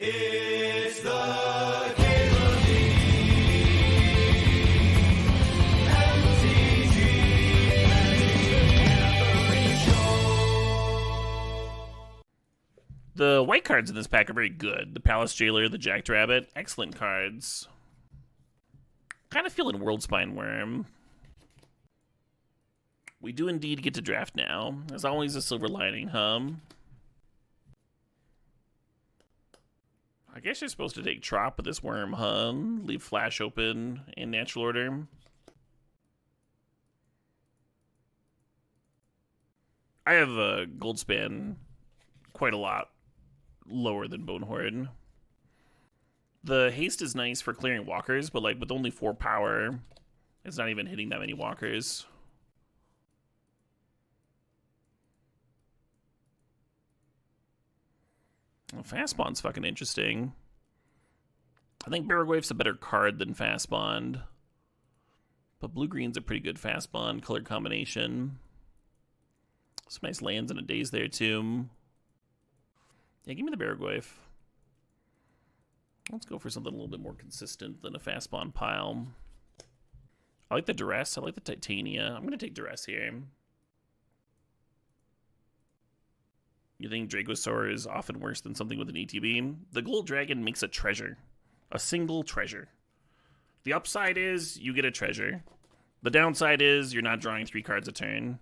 It's the Game of the MTG Show. The white cards in this pack are very good. The Palace Jailer, the Jackrabbit, excellent cards. Kind of feeling Worldspine Worm. We do indeed get to draft now. There's always a silver lining, I guess you're supposed to take Trop with this worm, leave Flash open in natural order. I have a Goldspan quite a lot lower than Bonehorde. The haste is nice for clearing walkers, but like with only 4 power, it's not even hitting that many walkers. Well, Fastbond's fucking interesting. I think Barragwaif's a better card than Fastbond. But blue-green's a pretty good Fastbond color combination. Some nice lands and a daze there, too. Yeah, give me the Barragwaif. Let's go for something a little bit more consistent than a Fastbond pile. I like the Duress. I like the Titania. I'm going to take Duress here. You think Dracosaur is often worse than something with an ETB? The Gold Dragon makes a treasure. A single treasure. The upside is you get a treasure. The downside is you're not drawing 3 cards a turn.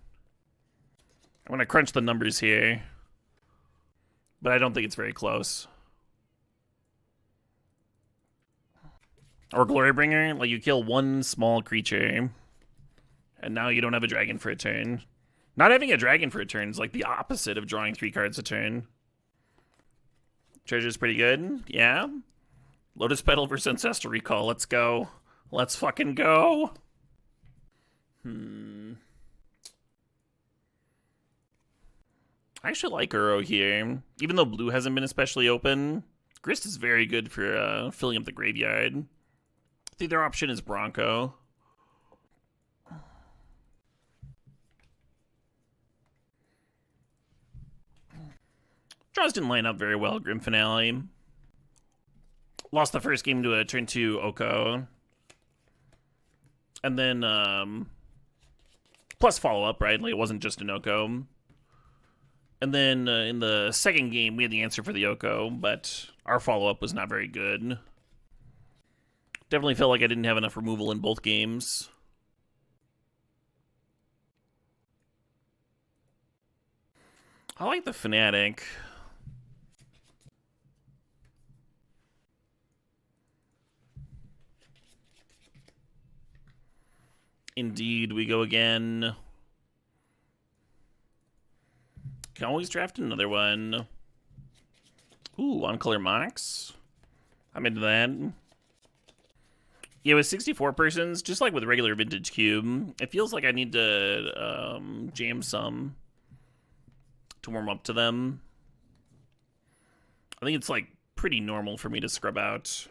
I'm going to crunch the numbers here. But I don't think it's very close. Or Glorybringer, like you kill 1 small creature. And now you don't have a dragon for a turn. Not having a dragon for a turn is like the opposite of drawing 3 cards a turn. Treasure's pretty good. Yeah. Lotus Petal versus Ancestral Recall. Let's go. Let's fucking go. I actually like Uro here. Even though blue hasn't been especially open, Grist is very good for filling up the graveyard. I think their option is Bronco. Draws didn't line up very well, Grim Finale. Lost the first game to a turn 2 Oko. And then, plus follow-up, right? Like, it wasn't just an Oko. And then, in the second game, we had the answer for the Oko, but our follow-up was not very good. Definitely felt like I didn't have enough removal in both games. I like the Fnatic. Indeed, we go again. Can always draft another one. Ooh, on-color Mox. I'm into that. Yeah, with 64 persons, just like with regular Vintage Cube, it feels like I need to jam some to warm up to them. I think it's like pretty normal for me to scrub out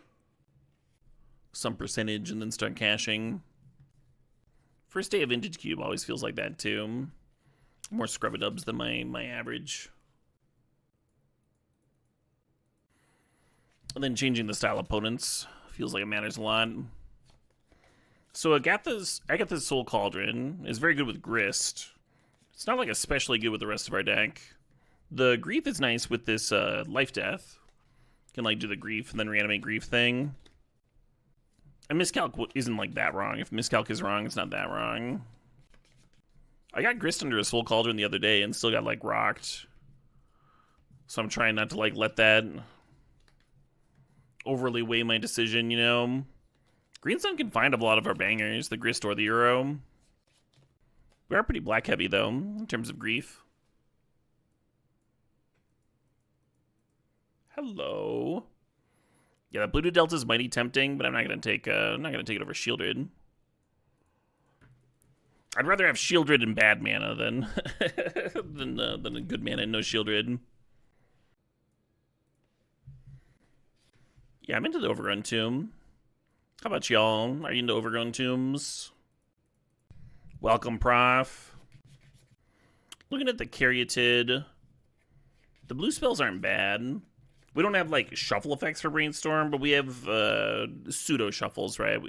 some percentage and then start caching. First day of Vintage Cube always feels like that too. More scrub-a-dubs than my average. And then changing the style opponents feels like it matters a lot. So Agatha's Soul Cauldron is very good with Grist. It's not like especially good with the rest of our deck. The Grief is nice with this Life Death. Can like do the Grief and then reanimate Grief thing. And Miscalc isn't like that wrong. If Miscalc is wrong, it's not that wrong. I got Grist under a Soul Cauldron the other day and still got like rocked. So I'm trying not to like let that overly weigh my decision, you know. Greenstone can find a lot of our bangers, the Grist or the Uro. We are pretty black heavy though, in terms of Grief. Hello. Yeah, that blue to Delta is mighty tempting, but I'm not gonna take it over Shieldred. I'd rather have Shieldred and bad mana than than a good mana and no Shieldred. Yeah, I'm into the Overgrown Tomb. How about y'all? Are you into Overgrown Tombs? Welcome, Prof. Looking at the Caryatid. The blue spells aren't bad. We don't have like shuffle effects for Brainstorm, but we have pseudo shuffles, right?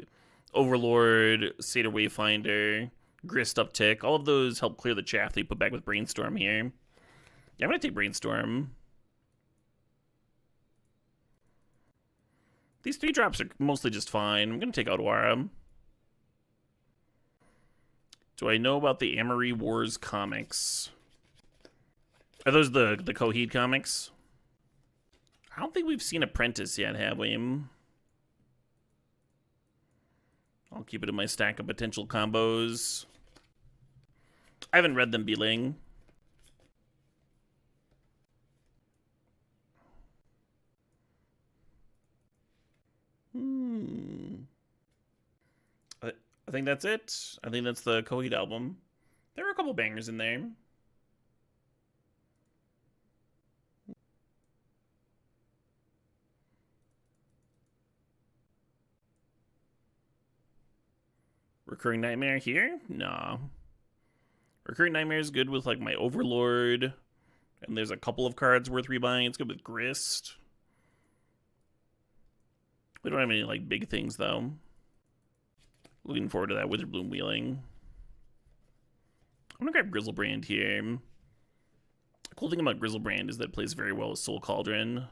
Overlord, Satyr Wayfinder, Grist Uptick. All of those help clear the chaff that you put back with Brainstorm here. Yeah, I'm gonna take Brainstorm. These 3-drops are mostly just fine. I'm gonna take Odawara. Do I know about the Amory Wars comics? Are those the Coheed comics? I don't think we've seen Apprentice yet, have we? I'll keep it in my stack of potential combos. I haven't read them, Beeling. I think that's it. I think that's the Coheed album. There are a couple bangers in there. Recurring Nightmare here? Nah. Recurring Nightmare is good with like my Overlord. And there's a couple of cards worth rebuying. It's good with Grist. We don't have any like big things though. Looking forward to that Witherbloom wheeling. I'm gonna grab Grizzlebrand here. The cool thing about Grizzlebrand is that it plays very well with Soul Cauldron.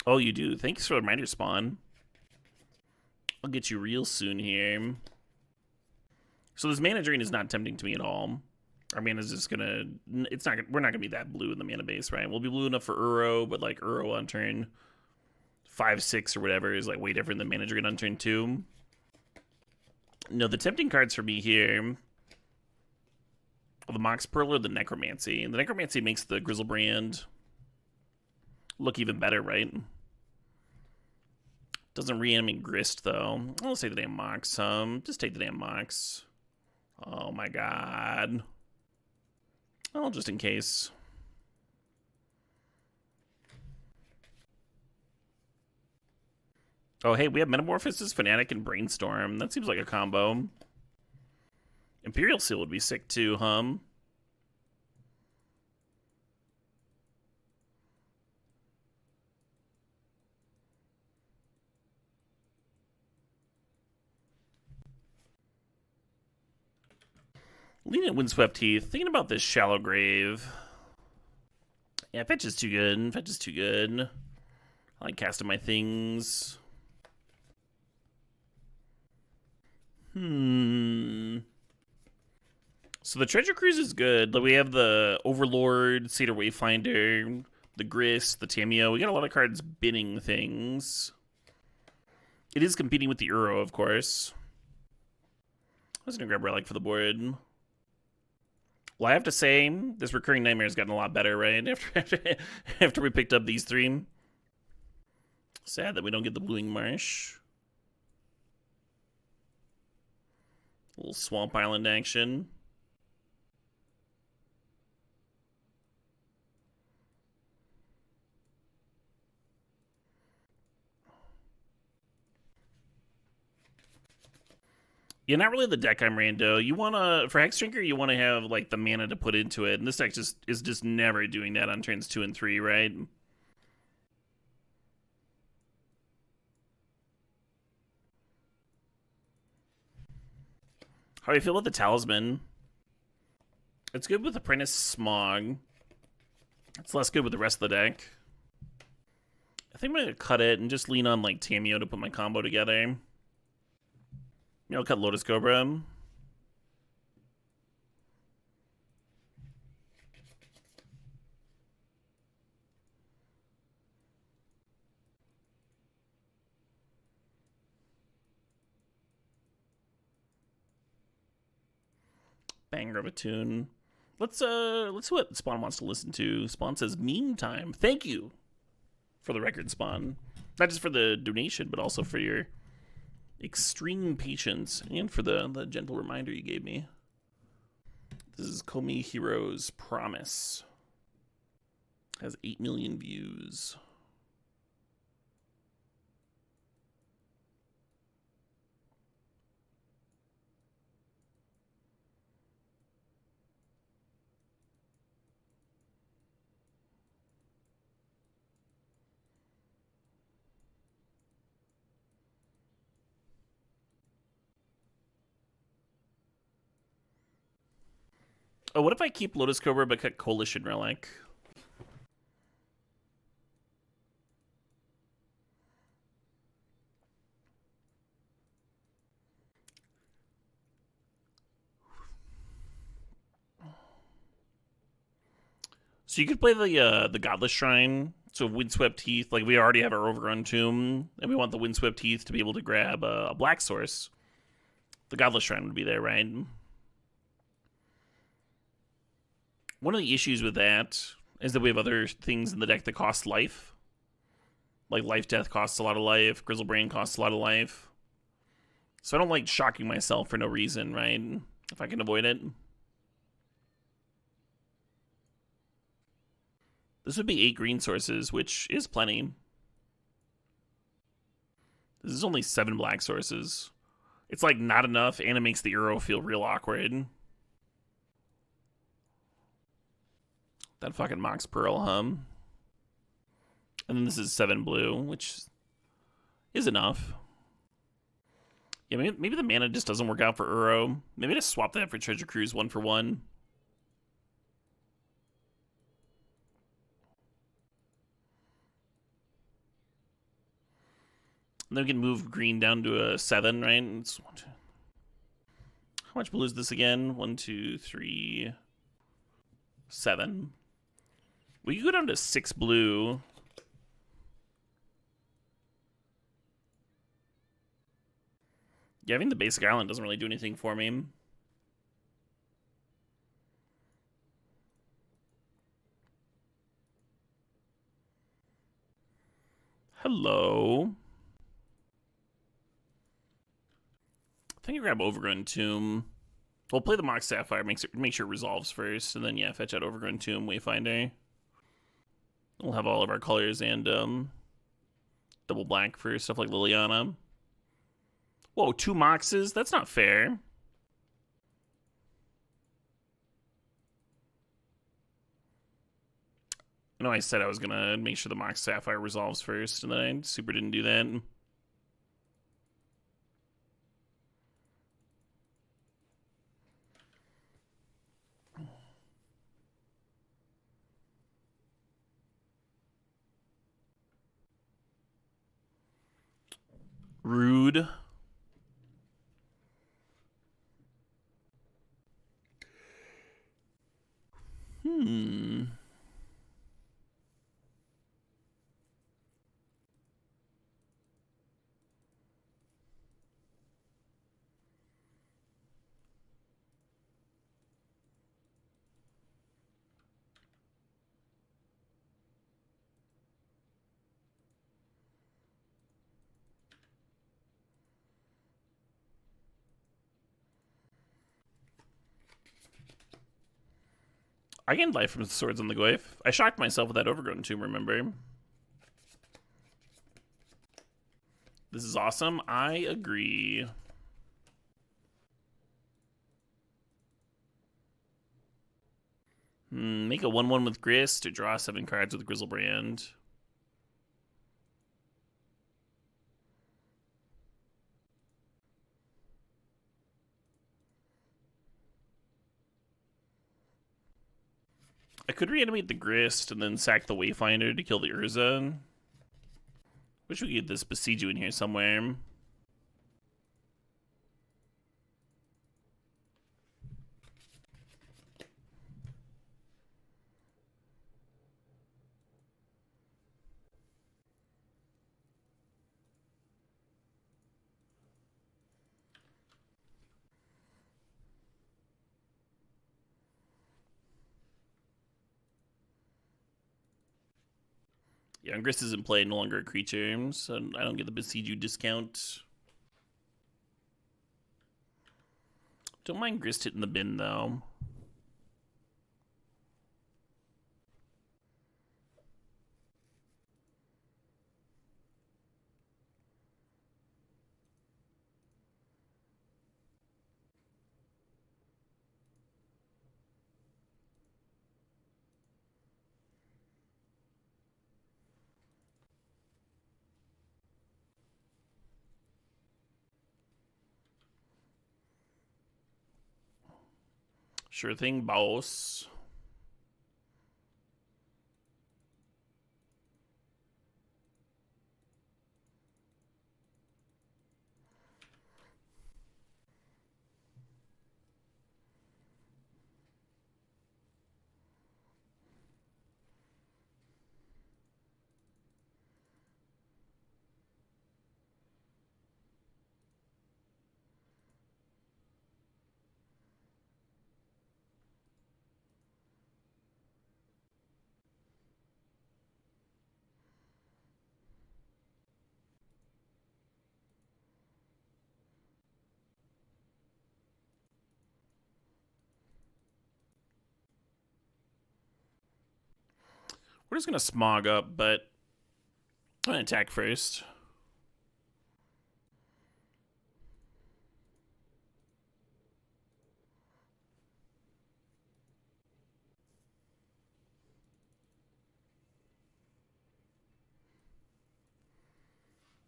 Oh, you do. Thanks for the reminder, Spawn. I'll get you real soon here. So this mana drain is not tempting to me at all. Our mana's just gonna... It's not. We're not gonna be that blue in the mana base, right? We'll be blue enough for Uro, but like Uro on turn 5, 6, or whatever is like way different than mana drain on turn 2. No, the tempting cards for me here are the Mox Pearl or the Necromancy. And the Necromancy makes the Grizzlebrand look even better, right? Doesn't reanimate Grist, though. I'll take the damn Mox. Just take the damn Mox. Oh, my God. Oh, just in case. Oh, hey, we have Metamorphosis, Fanatic, and Brainstorm. That seems like a combo. Imperial Seal would be sick, too, Leaning at Windswept Heath, thinking about this Shallow Grave. Yeah, fetch is too good. Fetch is too good. I like casting my things. So the Treasure Cruise is good. We have the Overlord, Satyr Wayfinder, the Grist, the Tameo. We got a lot of cards binning things. It is competing with the Uro, of course. I was going to grab Relic for the board. Well, I have to say, this Recurring Nightmare has gotten a lot better, right? After we picked up these 3. Sad that we don't get the Bluing Marsh. A little Swamp Island action. Yeah, not really the deck I'm rando. You wanna, for Hexdrinker, you wanna have like the mana to put into it, and this deck is just never doing that on turns 2 and 3, right? How do you feel about the Talisman? It's good with Apprentice Smog. It's less good with the rest of the deck. I think I'm gonna cut it and just lean on like Tameo to put my combo together. I'll cut Lotus Cobra. Banger of a tune. Let's see what Spawn wants to listen to. Spawn says Meantime. Thank you for the record, Spawn. Not just for the donation, but also for your extreme patience and for the gentle reminder you gave me. This is Komi Hero's Promise. Has 8 million views. Oh, what if I keep Lotus Cobra but cut Coalition Relic? So you could play the Godless Shrine. So Windswept Heath, like we already have our Overgrown Tomb, and we want the Windswept Heath to be able to grab a Black Source. The Godless Shrine would be there, right? One of the issues with that is that we have other things in the deck that cost life. Like Life Death costs a lot of life, Grizzlebrain costs a lot of life. So I don't like shocking myself for no reason, right? If I can avoid it. This would be 8 green sources, which is plenty. This is only 7 black sources. It's like not enough, and it makes the Euro feel real awkward. That fucking Mox Pearl, And then this is 7 blue, which is enough. Yeah, maybe the mana just doesn't work out for Uro. Maybe just swap that for Treasure Cruise 1 for 1. And then we can move green down to a 7, right? It's 1, 2. How much blue is this again? 1, 2, 3, 7. We could go down to 6 blue. Yeah, I think the basic island doesn't really do anything for me. Hello. I think I grab Overgrown Tomb. We'll play the Mox Sapphire, make sure it resolves first, and then yeah, fetch out Overgrown Tomb, Wayfinder. We'll have all of our colors and double black for stuff like Liliana. Whoa, 2 Moxes? That's not fair. I know I said I was gonna make sure the Mox Sapphire resolves first, and then I super didn't do that. Rude. I gained life from Swords on the Goyf. I shocked myself with that Overgrown Tomb, remember? This is awesome. I agree. Make a 1/1 with Grist to draw 7 cards with Grizzlebrand. I could reanimate the Grist and then sack the Wayfinder to kill the Urza. Wish we could get this Besiju in here somewhere. Yeah, and Grist isn't play, no longer a creature, so I don't get the Besiju discount. Don't mind Grist hitting the bin, though. Sure thing, boss. We're just gonna smog up, but I'm gonna attack first.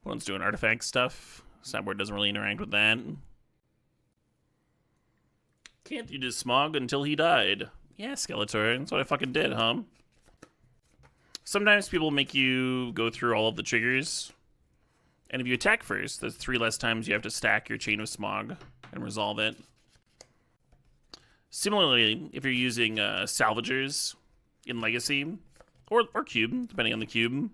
One's doing artifact stuff. Sideboard doesn't really interact with that. Can't you just smog until he died? Yeah, Skeletor. That's what I fucking did, huh? Sometimes people make you go through all of the triggers. And if you attack first, there's 3 less times you have to stack your Chain of Smog and resolve it. Similarly, if you're using Salvagers in Legacy, or Cube, depending on the cube,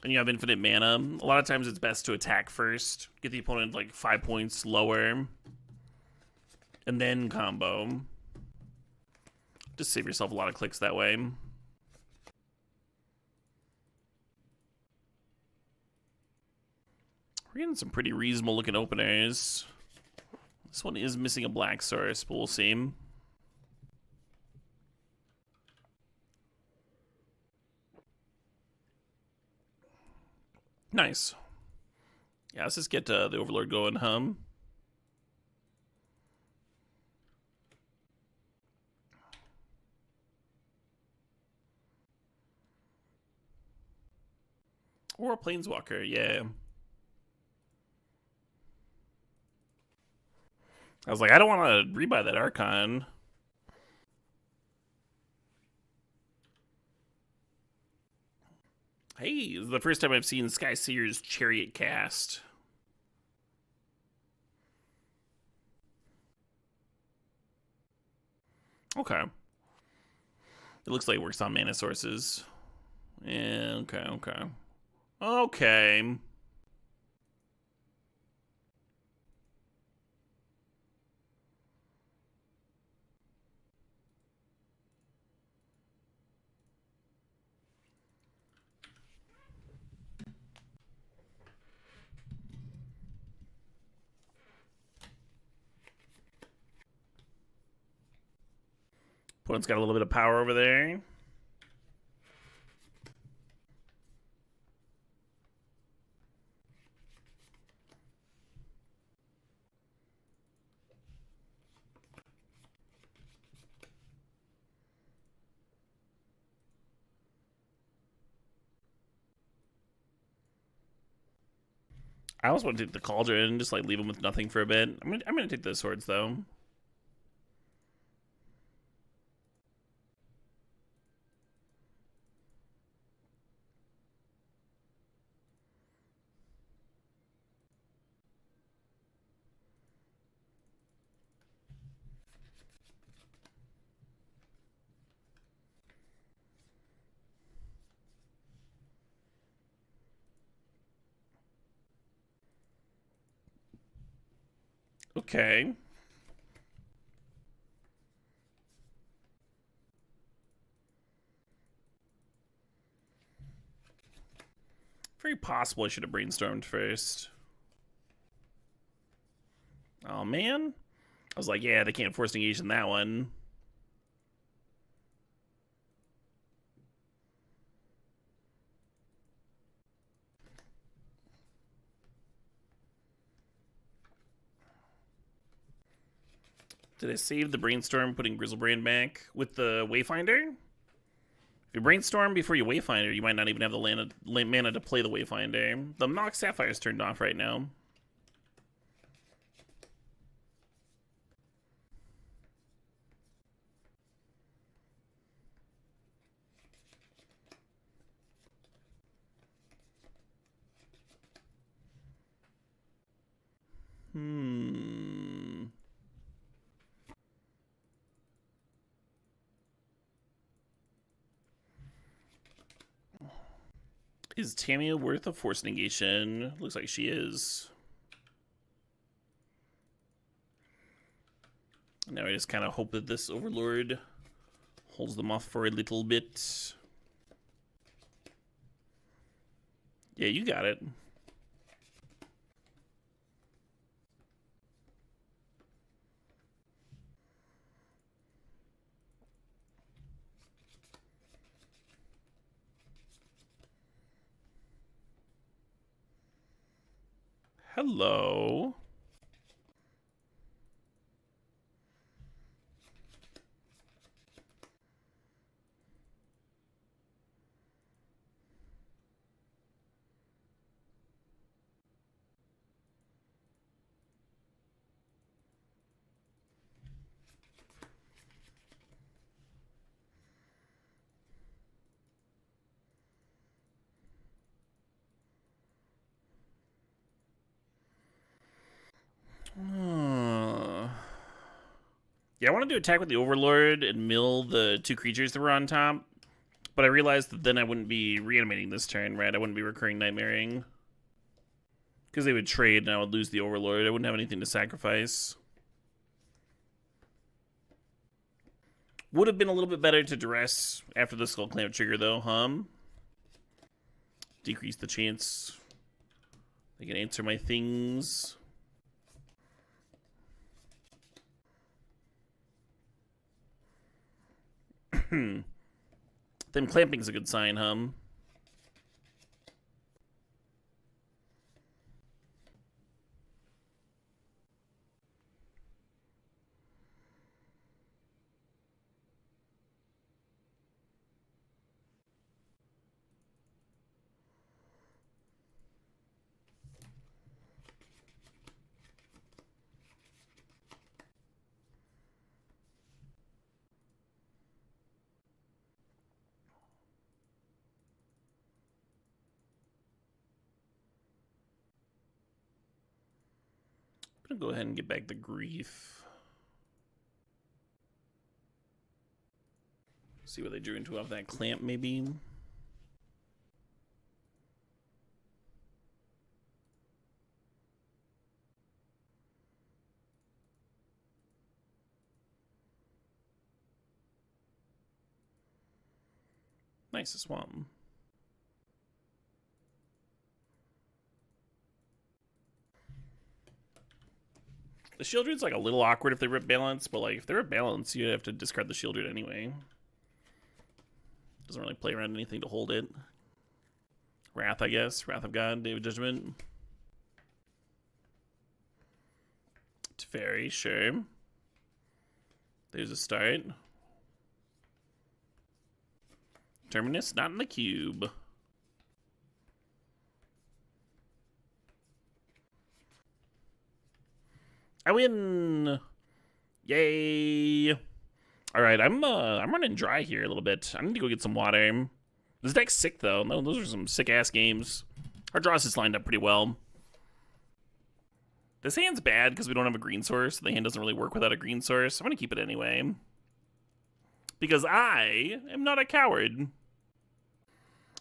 and you have infinite mana, a lot of times it's best to attack first, get the opponent like 5 points lower, and then combo. Just save yourself a lot of clicks that way. We're getting some pretty reasonable looking openers. This one is missing a black source, but we'll see. Nice. Yeah, let's just get the Overlord going, hum. Or a Planeswalker, yeah. I was like, I don't want to rebuy that Archon. Hey, this is the first time I've seen Sky Seer's Chariot cast. Okay. It looks like it works on mana sources. Yeah, okay. Okay. Opponent's got a little bit of power over there. I almost want to take the Cauldron and just like leave him with nothing for a bit. I'm gonna take the swords though. Okay. Very possible I should have brainstormed first. Oh man. I was like, yeah, they can't force negation that one. Did I save the brainstorm putting Grizzlebrand back with the Wayfinder? If you brainstorm before you Wayfinder, you might not even have the mana to play the Wayfinder. The Mox Sapphire is turned off right now. Is Tamia worth a force negation? Looks like she is. Now I just kind of hope that this Overlord holds them off for a little bit. Yeah, you got it. Hello. Yeah, I wanted to attack with the Overlord and mill the 2 creatures that were on top, but I realized that then I wouldn't be reanimating this turn, right? I wouldn't be recurring nightmaring. Because they would trade and I would lose the Overlord. I wouldn't have anything to sacrifice. Would have been a little bit better to duress after the Skull Clamp trigger, though, Decrease the chance they can answer my things. Them clamping's a good sign, I'm gonna go ahead and get back the grief. See what they drew into off that clamp, maybe. Nice, a swamp. The Shieldred's like a little awkward if they rip balance, but like if they rip balance, you have to discard the Shieldred anyway. Doesn't really play around anything to hold it. Wrath, I guess. Wrath of God, Day of Judgment. Teferi, sure. There's a start. Terminus, not in the cube. I win! Yay! All right, I'm running dry here a little bit. I need to go get some water. This deck's sick though. No, those are some sick ass games. Our draws is lined up pretty well. This hand's bad because we don't have a green source. The hand doesn't really work without a green source. I'm gonna keep it anyway because I am not a coward.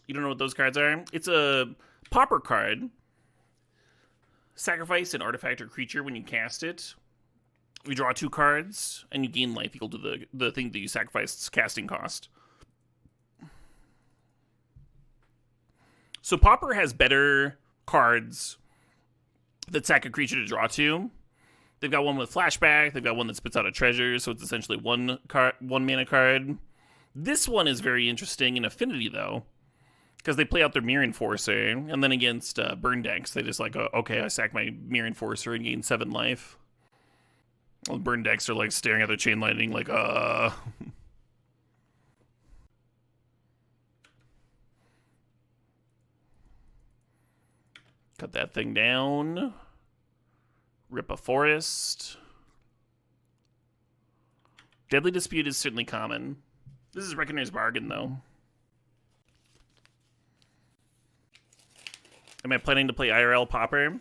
You don't know what those cards are? It's a pauper card. Sacrifice an artifact or creature when you cast it. You draw 2 cards, and you gain life equal to the thing that you sacrificed's casting cost. So Pauper has better cards that sack a creature to draw 2. They've got one with flashback. They've got one that spits out a treasure, so it's essentially one mana card. This one is very interesting in Affinity, though, because they play out their Mirror Enforcer, and then against burn decks, they just like, okay, I sack my Mirror Enforcer and gain 7 life. Well, burn decks are like staring at their chain lightning, like, Cut that thing down. Rip a forest. Deadly Dispute is certainly common. This is Reckoner's Bargain, though. Am I planning to play IRL Pauper?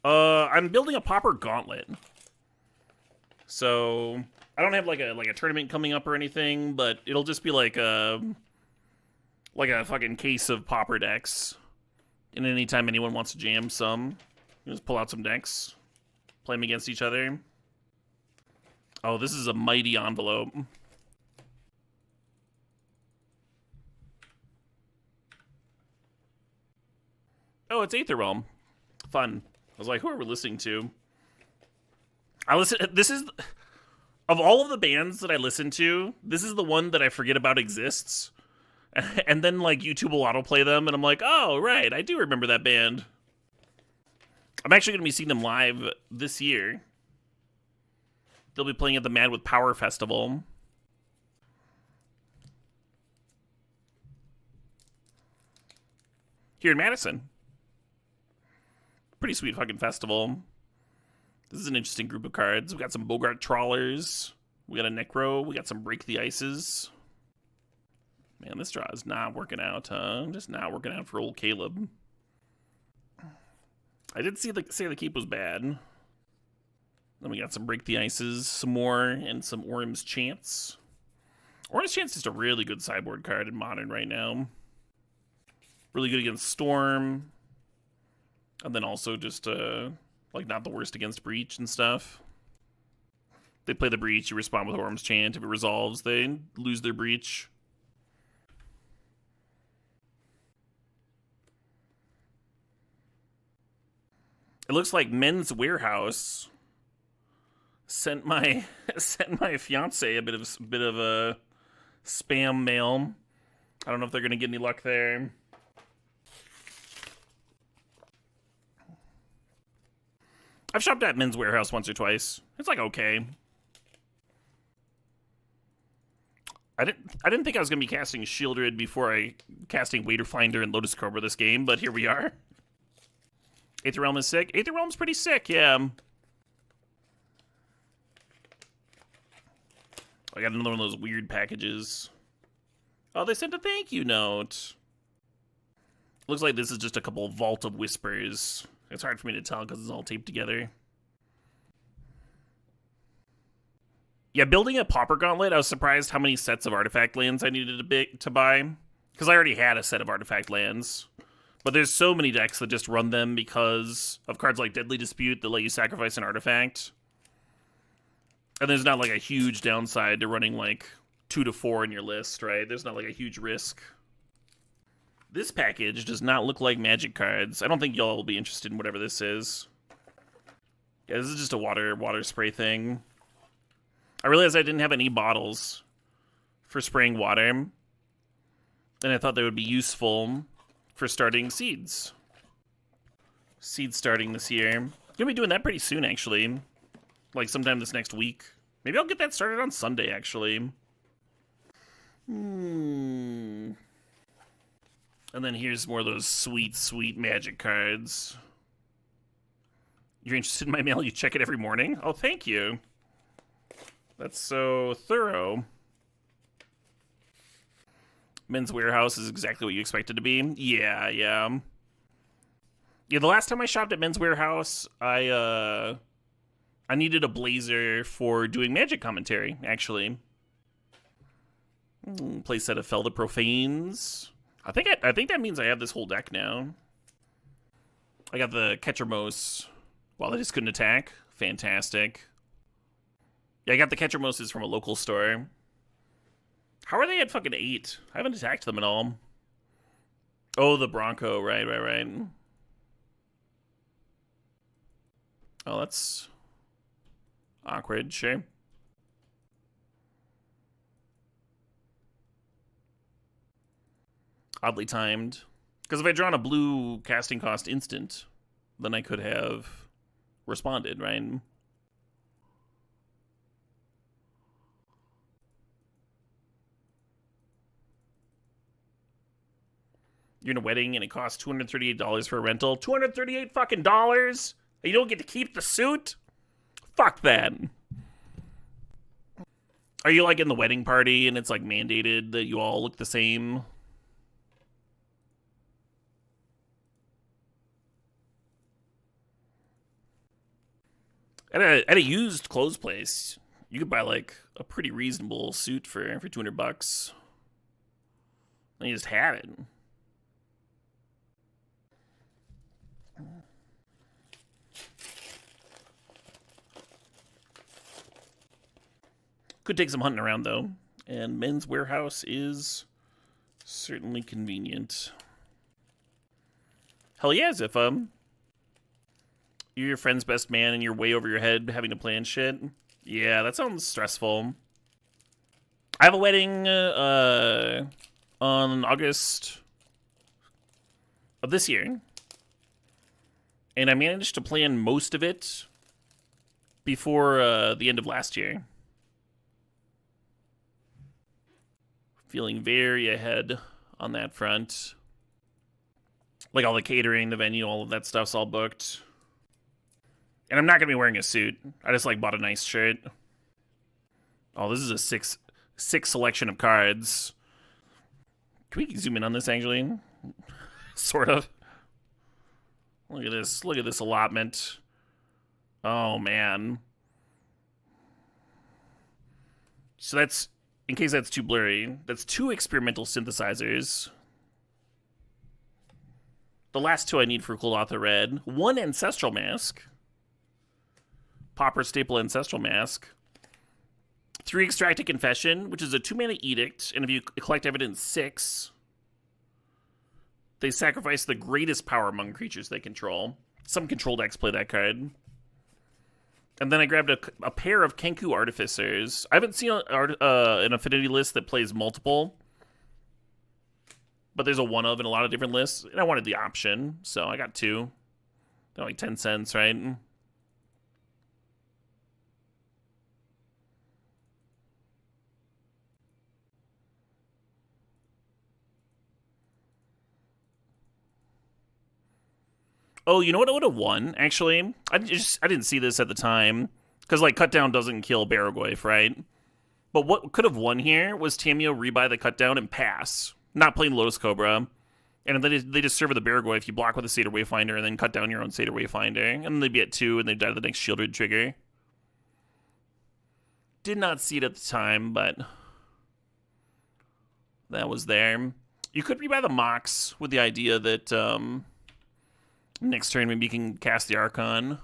I'm building a Pauper Gauntlet. So I don't have like a tournament coming up or anything, but it'll just be like a fucking case of Pauper decks. And anytime anyone wants to jam some, you just pull out some decks, play them against each other. Oh, this is a mighty envelope. Oh, it's Aether Realm. Fun. I was like, who are we listening to? This is, of all of the bands that I listen to, this is the one that I forget about exists. And then, like, YouTube will autoplay them, and I'm like, oh, right, I do remember that band. I'm actually going to be seeing them live this year. They'll be playing at the Mad with Power Festival. Here in Madison. Pretty sweet fucking festival. This is an interesting group of cards. We got some Bogart Trawlers. We got a Necro. We got some Break the Ices. Man, this draw is not working out, huh? Just not working out for old Caleb. I did say the keep was bad. Then we got some Break the Ices, some more, and some Orim's Chance. Orim's Chance is just a really good sideboard card in Modern right now. Really good against Storm. And then also just, like, not the worst against Breach and stuff. They play the Breach, you respond with Orim's Chant. If it resolves, they lose their Breach. It looks like Men's Warehouse sent my fiance a bit of a spam mail. I don't know if they're gonna get any luck there. I've shopped at Men's Warehouse once or twice. It's like okay. I didn't think I was gonna be casting Shieldred before I casting Waiter Finder and Lotus Cobra this game, but here we are. Aether Realm is sick. Aether Realm's pretty sick, yeah. I got another one of those weird packages. Oh, they sent a thank you note. Looks like this is just a couple of Vault of Whispers. It's hard for me to tell because it's all taped together. Yeah, building a Pauper Gauntlet, I was surprised how many sets of artifact lands I needed to buy. Because I already had a set of artifact lands. But there's so many decks that just run them because of cards like Deadly Dispute that let you sacrifice an artifact. And there's not like a huge downside to running like 2 to 4 in your list, right? There's not like a huge risk. This package does not look like Magic cards. I don't think y'all will be interested in whatever this is. Yeah, this is just a water spray thing. I realized I didn't have any bottles for spraying water. And I thought they would be useful for starting seeds. Seeds starting this year. Gonna be doing that pretty soon, actually. Like sometime this next week. Maybe I'll get that started on Sunday, actually. And then here's more of those sweet, sweet Magic cards. You're interested in my mail? You check it every morning? Oh, thank you. That's so thorough. Men's Warehouse is exactly what you expect it to be. Yeah. Yeah, the last time I shopped at Men's Warehouse, I needed a blazer for doing Magic commentary, actually. Playset of Fel the Profanes. I think that means I have this whole deck now. I got the Ketchermos while I just couldn't attack. Fantastic. Yeah, I got the Ketchermoses from a local store. How are they at fucking 8? I haven't attacked them at all. Oh, the Bronco. Right. Oh, that's awkward. Sure. Oddly timed. Because if I'd drawn a blue casting cost instant, then I could have responded, right? You're in a wedding and it costs $238 for a rental. $238 fucking dollars? You don't get to keep the suit? Fuck that. Are you like in the wedding party and it's like mandated that you all look the same? At a used clothes place, you could buy like a pretty reasonable suit for $200. And you just had it. Could take some hunting around, though. And Men's Warehouse is certainly convenient. Hell yeah, as if, you're your friend's best man and you're way over your head having to plan shit. Yeah, that sounds stressful. I have a wedding, on August of this year. And I managed to plan most of it before the end of last year. Feeling very ahead on that front. Like all the catering, the venue, all of that stuff's all booked. And I'm not going to be wearing a suit. I just like bought a nice shirt. Oh, this is a six selection of cards. Can we zoom in on this actually? Sort of. Look at this. Look at this allotment. Oh, man. So that's, in case that's too blurry, that's 2 experimental synthesizers. The last 2 I need for Cold Author Red. 1 Ancestral Mask. Pauper Staple Ancestral Mask. 3 Extracted Confession, which is a 2-mana edict, and if you collect evidence 6, they sacrifice the greatest power among creatures they control. Some control decks play that card. And then I grabbed a pair of Kenku Artificers. I haven't seen an affinity list that plays multiple, but there's a one of in a lot of different lists, and I wanted the option, so I got 2. They're like 10 cents, right? Oh, you know what I would have won, actually? I didn't see this at the time. Because, like, Cut Down doesn't kill Barragoyf, right? But what could have won here was Tamiyo rebuy the Cut Down and pass. Not playing Lotus Cobra. And then they just serve the Barragoyf. You block with a Satyr Wayfinder and then cut down your own Satyr Wayfinder. And then they'd be at 2 and they'd die to the next Shieldred trigger. Did not see it at the time, but that was there. You could rebuy the Mox with the idea that, next turn, maybe you can cast the Archon.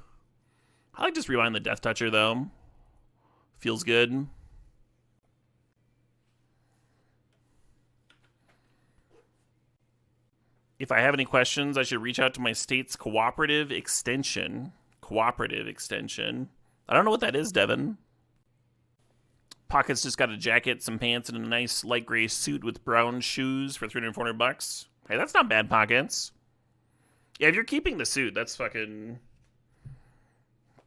I like just rewinding the Death Toucher, though. Feels good. If I have any questions, I should reach out to my state's cooperative extension. Cooperative extension. I don't know what that is, Devin. Pocket's just got a jacket, some pants, and a nice light gray suit with brown shoes for $300, $400. Hey, that's not bad, Pockets. Yeah, if you're keeping the suit, that's fucking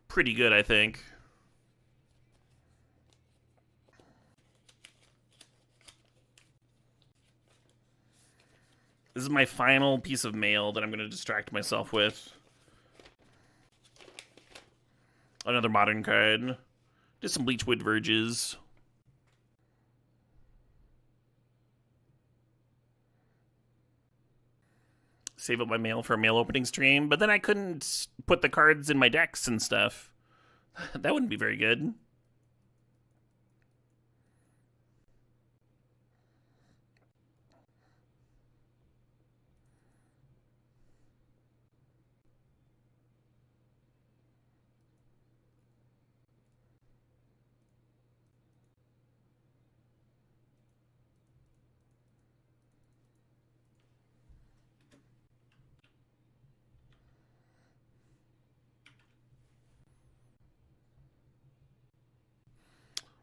pretty good, I think. This is my final piece of mail that I'm going to distract myself with. Another modern card. Just some Bleachwood Verges. Save up my mail for a mail opening stream, but then I couldn't put the cards in my decks and stuff. That wouldn't be very good.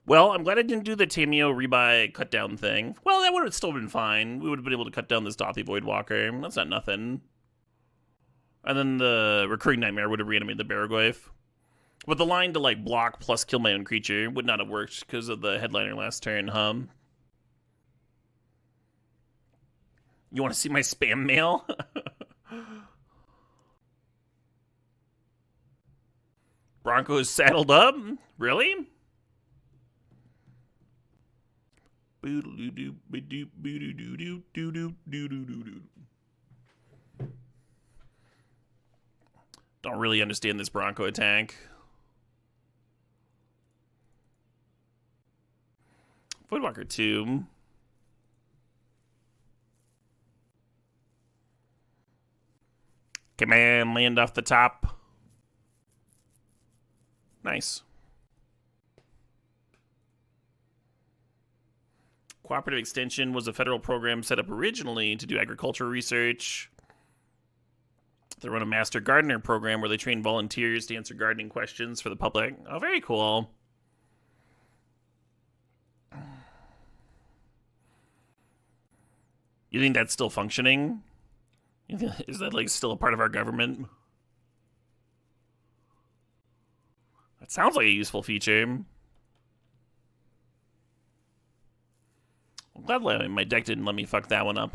Well, I'm glad I didn't do the Tamiyo rebuy cut down thing. Well, that would have still been fine. We would have been able to cut down this Dothy Voidwalker. That's not nothing. And then the Recurring Nightmare would have reanimated the Barragoyf. But the line to, like, block plus kill my own creature would not have worked because of the headliner last turn, You want to see my spam mail? Broncos saddled up? Really? Don't really understand this Bronco attack. Voidwalker 2. Command land off the top. Nice. Cooperative Extension was a federal program set up originally to do agricultural research. They run a Master Gardener program where they train volunteers to answer gardening questions for the public. Oh, very cool. You think that's still functioning? Is that like still a part of our government? That sounds like a useful feature. I'm glad my deck didn't let me fuck that one up,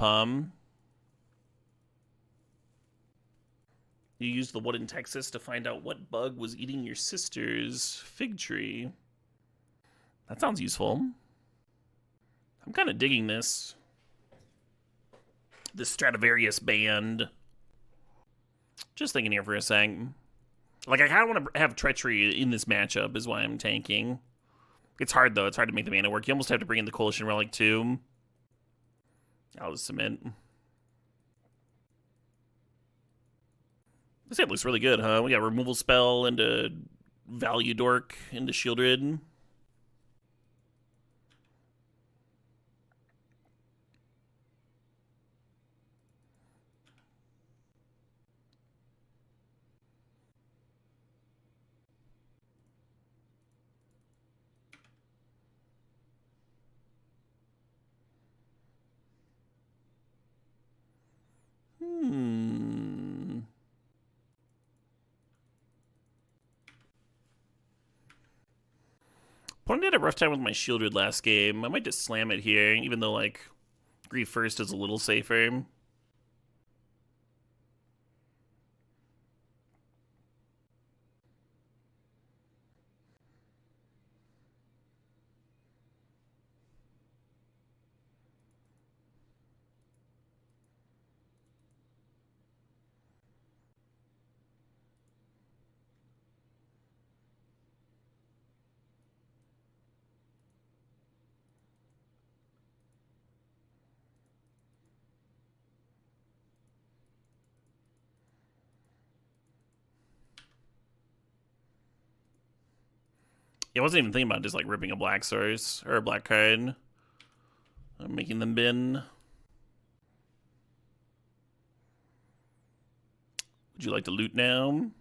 You used the one in Texas to find out what bug was eating your sister's fig tree. That sounds useful. I'm kind of digging this. This Stradivarius band. Just thinking here for a sec. Like, I kind of want to have Treachery in this matchup is why I'm tanking. It's hard, though. It's hard to make the mana work. You almost have to bring in the Coalition Relic, too. I'll just submit. This game looks really good, huh? We got Removal Spell into Value Dork into Shieldred. Opponent had a rough time with my Shieldred last game. I might just slam it here, even though, like, Grief First is a little safer. I wasn't even thinking about just, like, ripping a black source, or a black card. I'm making them bin. Would you like to loot now?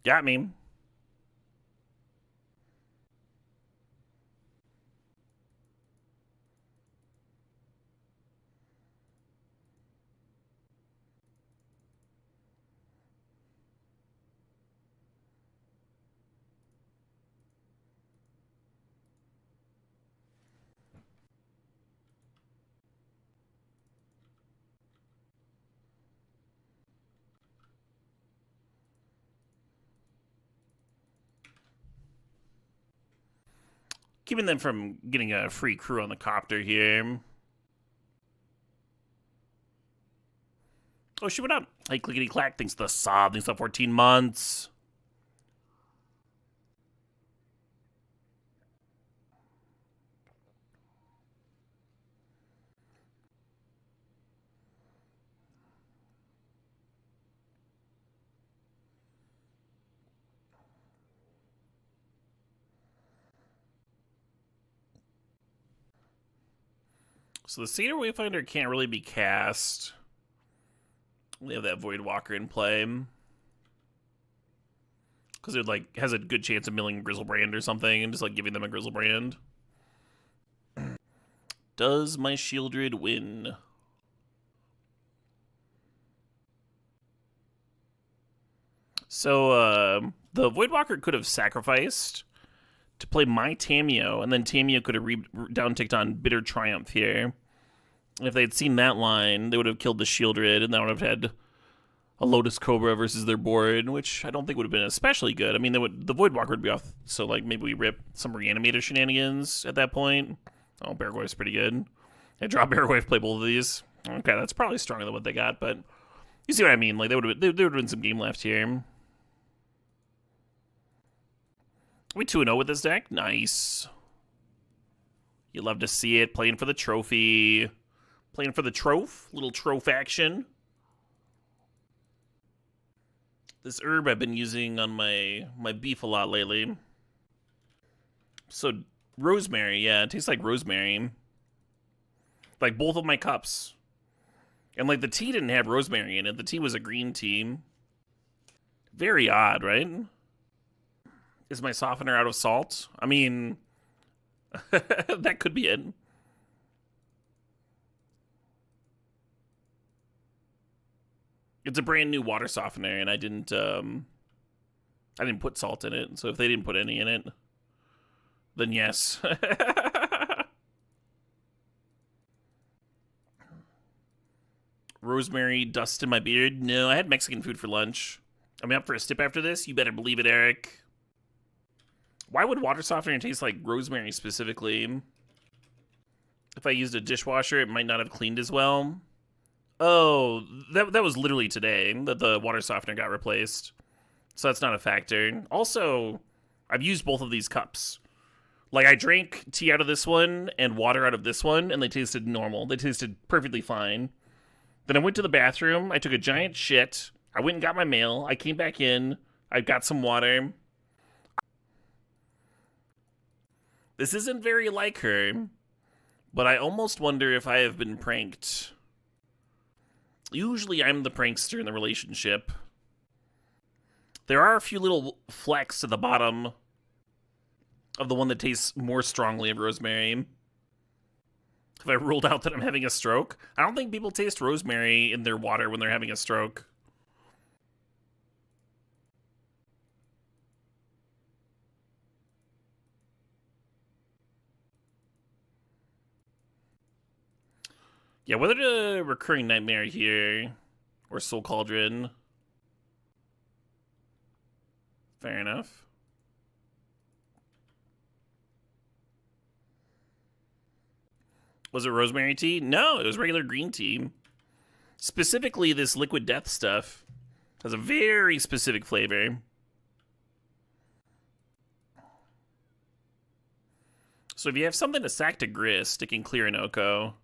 Got me. Keeping them from getting a free crew on the copter here. Oh, shit, what up? Hey, Clickety Clack, thanks to the sob, thanks to 14 months. So the Cedar Wayfinder can't really be cast. We have that Void Walker in play. Because it, like, has a good chance of milling Grizzlebrand or something and just, like, giving them a Grizzlebrand. Does my Shieldred win? So, the Voidwalker could have sacrificed to play my Tamiyo, and then Tamiyo could have down-ticked on Bitter Triumph here. And if they had seen that line, they would have killed the Shieldred, and that would have had a Lotus Cobra versus their board, which I don't think would have been especially good. I mean, the Voidwalker would be off, so, like, maybe we rip some Reanimator Shenanigans at that point. Oh, Beargoyf's pretty good. I draw Beargoyf, play both of these. Okay, that's probably stronger than what they got, but you see what I mean? Like, there would have been some game left here. We 2-0 with this deck. Nice. You love to see it. Playing for the trophy. Playing for the troph. Little troph action. This herb I've been using on my beef a lot lately. So, rosemary, yeah, it tastes like rosemary. Like both of my cups. And like the tea didn't have rosemary in it. The tea was a green tea. Very odd, right? Is my softener out of salt? I mean, that could be it. It's a brand new water softener, and I didn't put salt in it. So if they didn't put any in it, then yes. Rosemary dust in my beard? No, I had Mexican food for lunch. I'm up for a sip after this? You better believe it, Eric. Why would water softener taste like rosemary specifically? If I used a dishwasher, it might not have cleaned as well. Oh, that was literally today that the water softener got replaced. So that's not a factor. Also, I've used both of these cups. Like, I drank tea out of this one and water out of this one, and they tasted normal. They tasted perfectly fine. Then I went to the bathroom, I took a giant shit, I went and got my mail, I came back in, I got some water. This isn't very like her, but I almost wonder if I have been pranked. Usually I'm the prankster in the relationship. There are a few little flecks at the bottom of the one that tastes more strongly of rosemary. Have I ruled out that I'm having a stroke? I don't think people taste rosemary in their water when they're having a stroke. Yeah, whether to recurring nightmare here or soul cauldron. Fair enough. Was it rosemary tea? No, it was regular green tea. Specifically, this liquid death stuff has a very specific flavor. So if you have something to sack to grist, it can clear an Oko.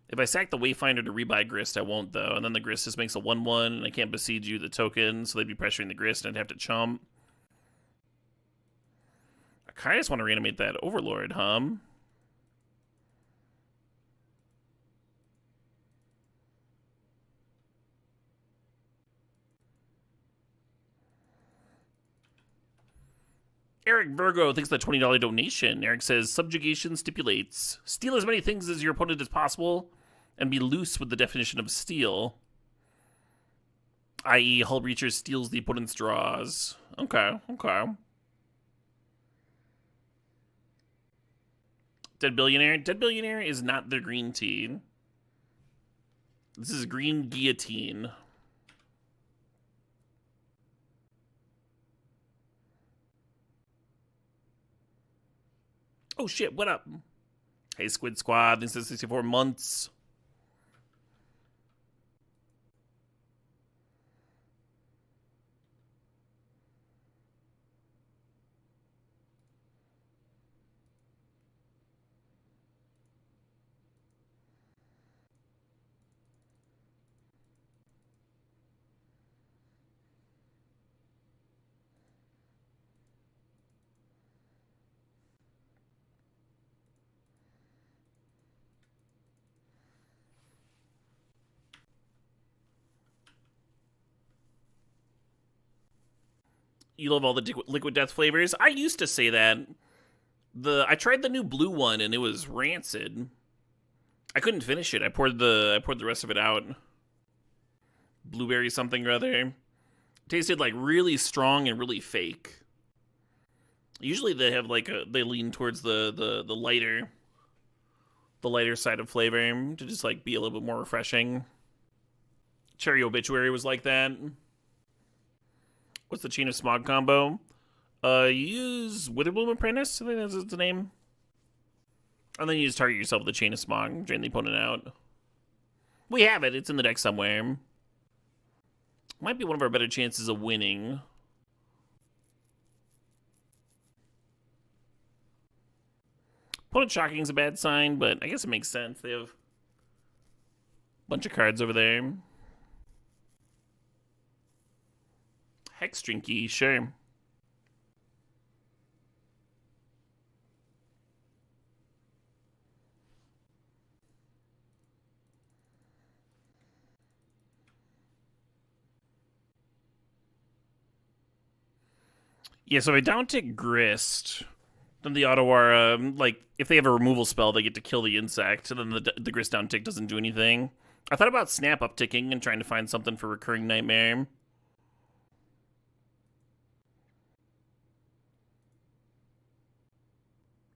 If I sack the Wayfinder to rebuy grist, I won't, though. And then the grist just makes a 1-1, and I can't besiege you the token, so they'd be pressuring the grist, and I'd have to chump. I kind of just want to reanimate that Overlord, hum. Eric Virgo thanks for the $20 donation. Eric says, subjugation stipulates, steal as many things as your opponent as possible, and be loose with the definition of steal. I.e., Hull Breacher steals the opponent's draws. Okay, okay. Dead Billionaire? Dead Billionaire is not the green tea. This is green guillotine. Oh shit, what up? Hey Squid Squad, this is 64 months. You love all the liquid death flavors? I used to say that. I tried the new blue one and it was rancid. I couldn't finish it. I poured the rest of it out. Blueberry something or other. It tasted like really strong and really fake. Usually they have like they lean towards the lighter side of flavor to just like be a little bit more refreshing. Cherry Obituary was like that. What's the Chain of Smog combo? You use Witherbloom Apprentice, I think that's the name. And then you just target yourself with the Chain of Smog, drain the opponent out. We have it, it's in the deck somewhere. Might be one of our better chances of winning. Opponent shocking is a bad sign, but I guess it makes sense. They have Bunch of cards over there. Hex Drinky, sure. Yeah, so if I downtick Grist, then the Otawara, like, if they have a removal spell, they get to kill the insect, and then the Grist downtick doesn't do anything. I thought about Snap upticking and trying to find something for Recurring Nightmare.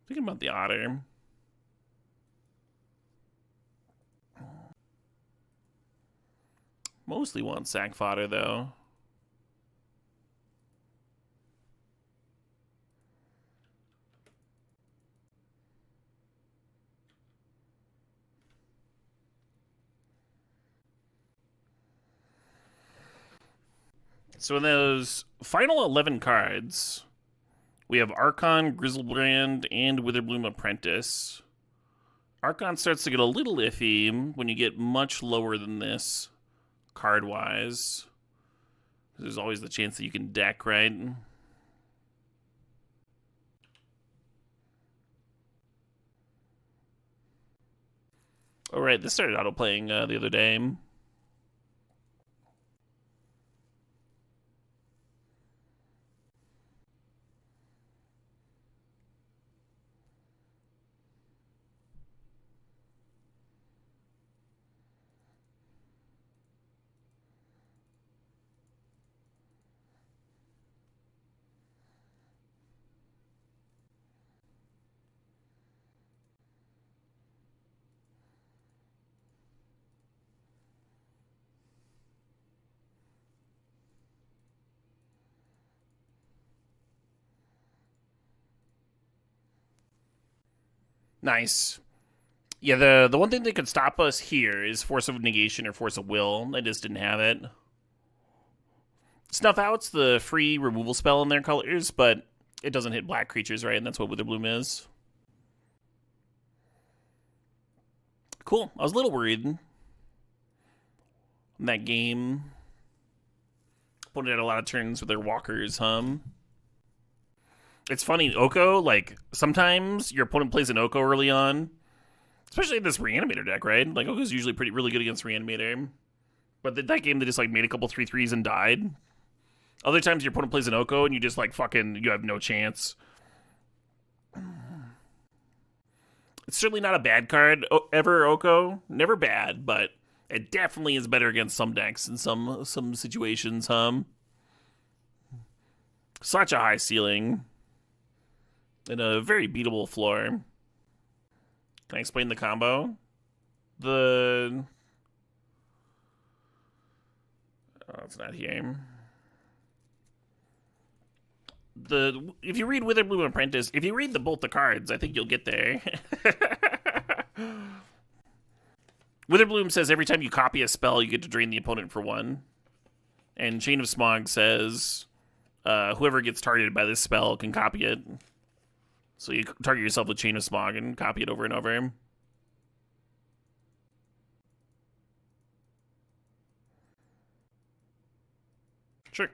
Thinking about the Otter. Mostly want sack fodder, though. So in those final 11 cards, we have Archon, Grizzlebrand, and Witherbloom Apprentice. Archon starts to get a little iffy when you get much lower than this, card-wise. There's always the chance that you can deck, right? Oh, right, this started auto-playing the other day. Nice. Yeah, the one thing that could stop us here is Force of Negation or Force of Will. I just didn't have it. Snuff Out's the free removal spell in their colors, but it doesn't hit black creatures, right? And that's what Witherbloom is. Cool. I was a little worried in that game. Opponent had a lot of turns with their walkers, It's funny, Oko, like, sometimes your opponent plays an Oko early on, especially in this Reanimator deck, right? Like, Oko's usually really good against Reanimator. But that game, they just, like, made a couple 3/3s and died. Other times your opponent plays an Oko and you just, like, you have no chance. It's certainly not a bad card ever, Oko. Never bad, but it definitely is better against some decks in some situations, Such a high ceiling. And a very beatable floor. Can I explain the combo? Oh, it's not here. If you read Witherbloom Apprentice, if you read both the cards, I think you'll get there. Witherbloom says every time you copy a spell, you get to drain the opponent for 1. And Chain of Smog says whoever gets targeted by this spell can copy it. So you target yourself with Chain of Smog and copy it over and over. Sure.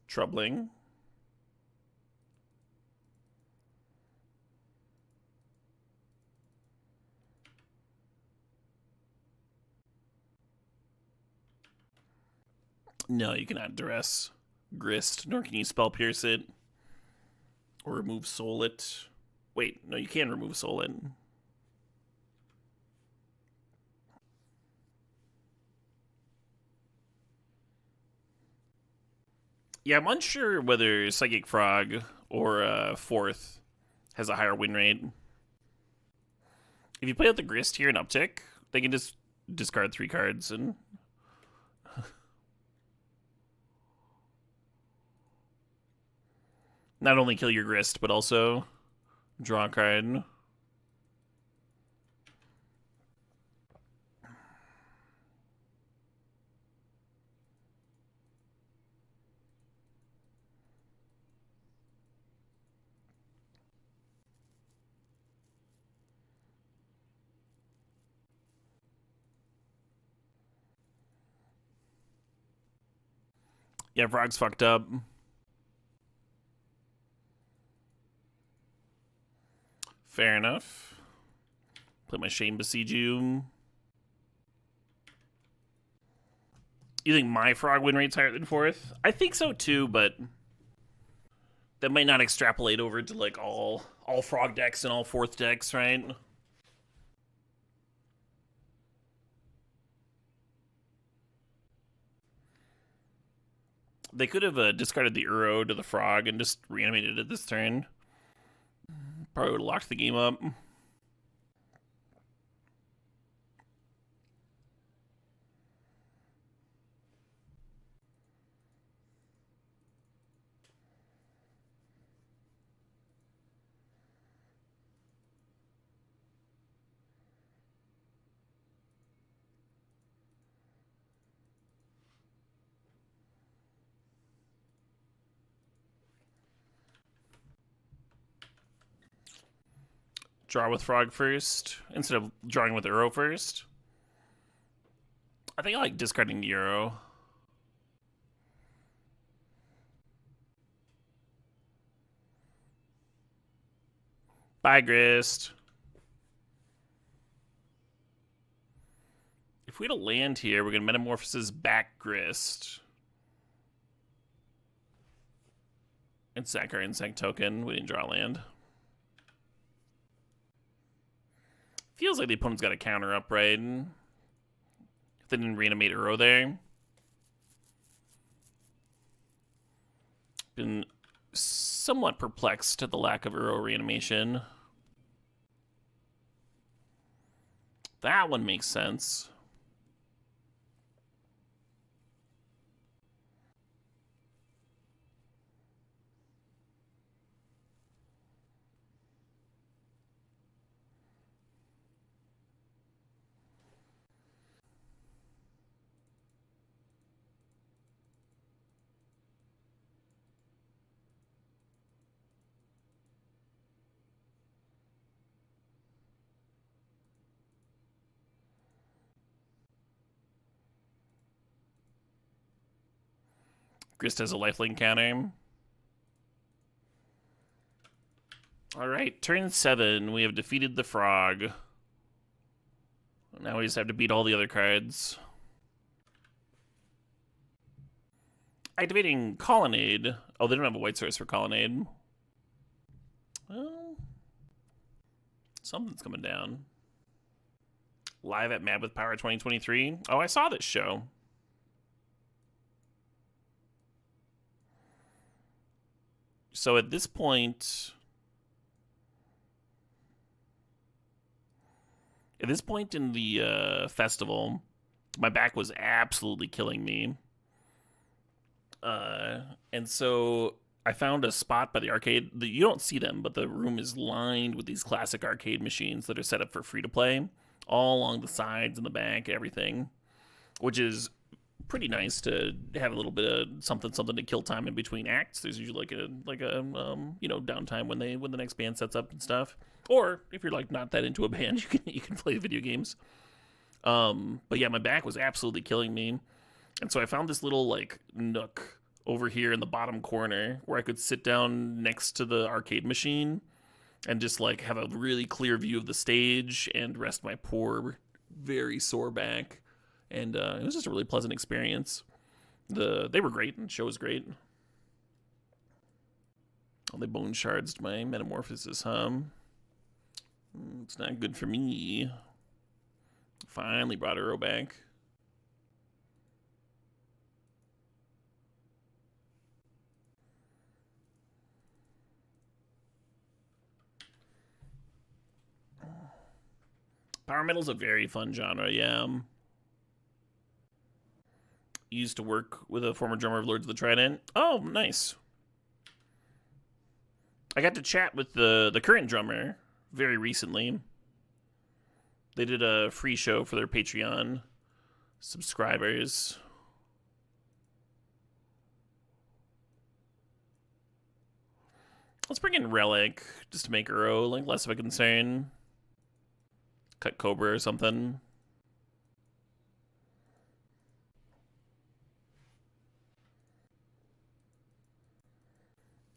Troubling. No, you cannot duress Grist, nor can you spell pierce it. Or remove soul it. Wait, no, you can remove soul it. Yeah, I'm unsure whether Psychic Frog or Fourth has a higher win rate. If you play out the Grist here and uptick, they can just discard 3 cards and... not only kill your Grist, but also draw a card. Yeah, Frog's fucked up. Fair enough. Play my Shame Besiege You. You think my Frog win rate's higher than fourth? I think so too, but that might not extrapolate over to like all Frog decks and all fourth decks, right? They could have discarded the Uro to the Frog and just reanimated it this turn. Probably would have locked the game up. Draw with Frog first, instead of drawing with Uro first. I think I like discarding the Uro. Bye, Grist. If we had a land here, we're going to Metamorphosis back Grist. And sack our Insect token. We didn't draw land. Feels like the opponent's got a counter up, right? If they didn't reanimate Uro there. Been somewhat perplexed at the lack of Uro reanimation. That one makes sense. Grist has a lifelink counter. Alright, turn 7. We have defeated the Frog. Now we just have to beat all the other cards. Activating Colonnade. Oh, they don't have a white source for Colonnade. Well, something's coming down. Live at Mad with Power 2023. Oh, I saw this show. So at this point... At this point in the festival, my back was absolutely killing me. And so I found a spot by the arcade. You don't see them, but the room is lined with these classic arcade machines that are set up for free-to-play, all along the sides and the back, everything, which is pretty nice to have a little bit of something to kill time in between acts. There's usually like a downtime when the next band sets up and stuff. Or if you're like not that into a band, you can play video games. But yeah, my back was absolutely killing me, and so I found this little like nook over here in the bottom corner where I could sit down next to the arcade machine and just like have a really clear view of the stage and rest my poor, very sore back. And it was just a really pleasant experience. They were great, and the show was great. Oh, they bone shards my Metamorphosis, huh? It's not good for me. Finally brought Uro back. Power metal's a very fun genre, yeah. Used to work with a former drummer of Lords of the Trident. Oh, nice. I got to chat with the current drummer very recently. They did a free show for their Patreon subscribers. Let's bring in Relic just to make Uro like less of a concern. Cut Cobra or something.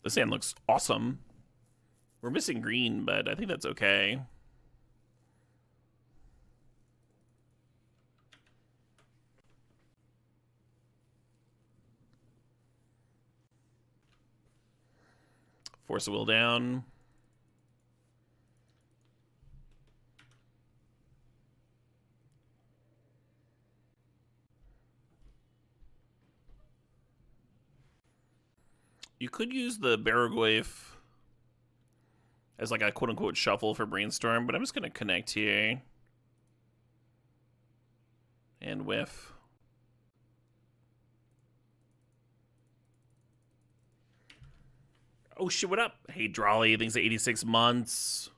This hand looks awesome. We're missing green, but I think that's okay. Force a will down. You could use the Barrowglyph as like a quote-unquote shuffle for Brainstorm, but I'm just going to connect here. And whiff. Oh shit, what up? Hey, Drawley, thanks to 86 months.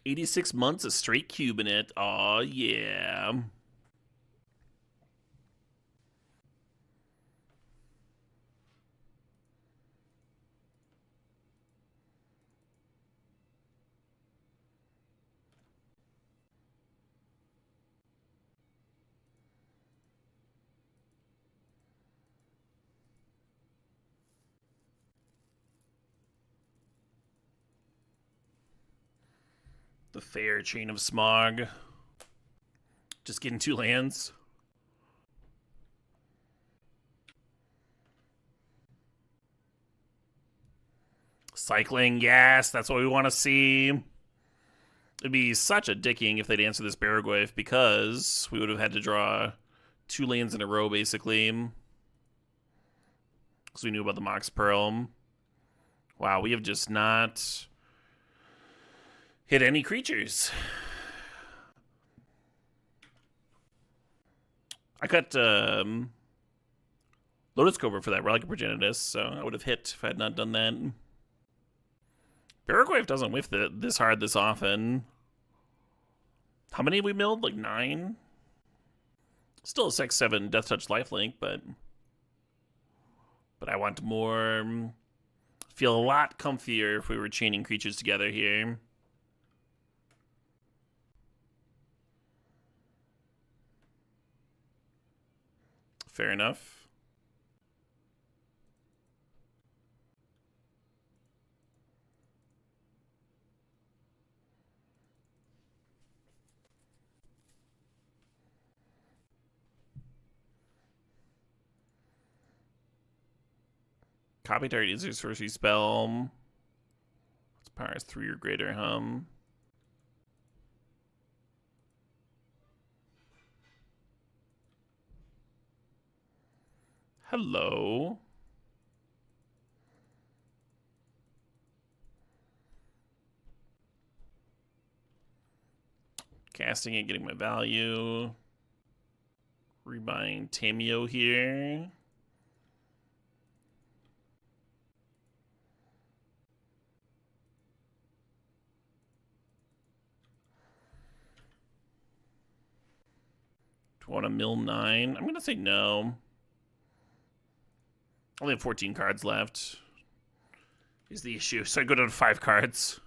86 months of straight cube in it. Aw, yeah. The fair chain of smog. Just getting 2 lands. Cycling, yes, that's what we want to see. It'd be such a dicking if they'd answer this Barrowglyph because we would have had to draw 2 lands in a row, basically. Because we knew about the Mox Pearl. Wow, we have just not hit any creatures. I cut Lotus Cobra for that Relic of Progenitus, so I would have hit if I had not done that. Barrowglyph doesn't whiff this hard this often. How many have we milled? Like 9? Still a 6-7 Death Touch Lifelink, but I want more. Feel a lot comfier if we were chaining creatures together here. Fair enough. Copy target user's sorcery spell. Its power is 3 or greater, Hello. Casting it, getting my value. Rebuying Tameo here. Do I want to mill 9? I'm going to say no. I only have 14 cards left. Is the issue. So I go down to 5 cards.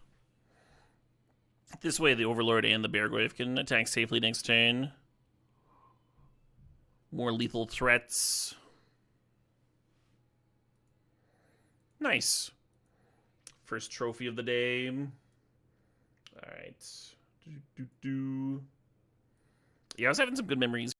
This way, the Overlord and the Barrowglyph can attack safely next turn. More lethal threats. Nice. First trophy of the day. All right. Yeah, I was having some good memories